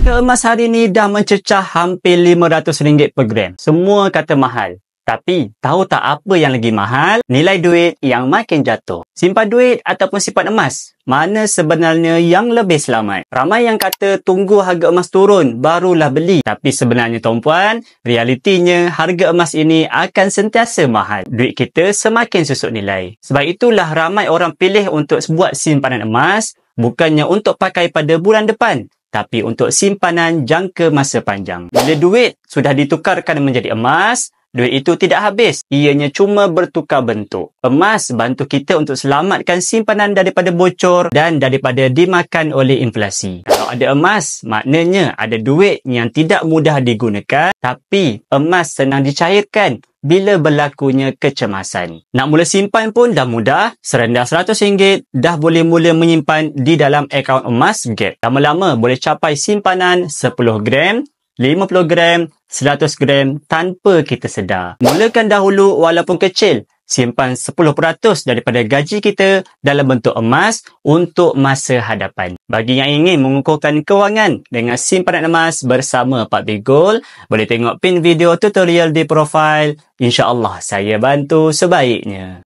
Harga emas hari ni dah mencecah hampir RM500 per gram. Semua kata mahal. Tapi, tahu tak apa yang lagi mahal? Nilai duit yang makin jatuh. Simpan duit ataupun simpan emas? Mana sebenarnya yang lebih selamat? Ramai yang kata tunggu harga emas turun, barulah beli. Tapi sebenarnya tuan-puan, realitinya harga emas ini akan sentiasa mahal. Duit kita semakin susut nilai. Sebab itulah ramai orang pilih untuk buat simpanan emas, bukannya untuk pakai pada bulan depan, tapi untuk simpanan jangka masa panjang. Bila duit sudah ditukarkan menjadi emas, duit itu tidak habis. Ianya cuma bertukar bentuk. Emas bantu kita untuk selamatkan simpanan daripada bocor dan daripada dimakan oleh inflasi. Kalau ada emas, maknanya ada duit yang tidak mudah digunakan, tapi emas senang dicairkan bila berlakunya kecemasan. Nak mula simpan pun dah mudah. Serendah RM100 dah boleh mula menyimpan di dalam akaun emas Gap. Lama-lama boleh capai simpanan 10 gram, 50 gram, 100 gram tanpa kita sedar. Mulakan dahulu walaupun kecil. Simpan 10% daripada gaji kita dalam bentuk emas untuk masa hadapan. Bagi yang ingin mengukuhkan kewangan dengan simpanan emas bersama Pak Bigul, boleh tengok pin video tutorial di profil. InsyaAllah saya bantu sebaiknya.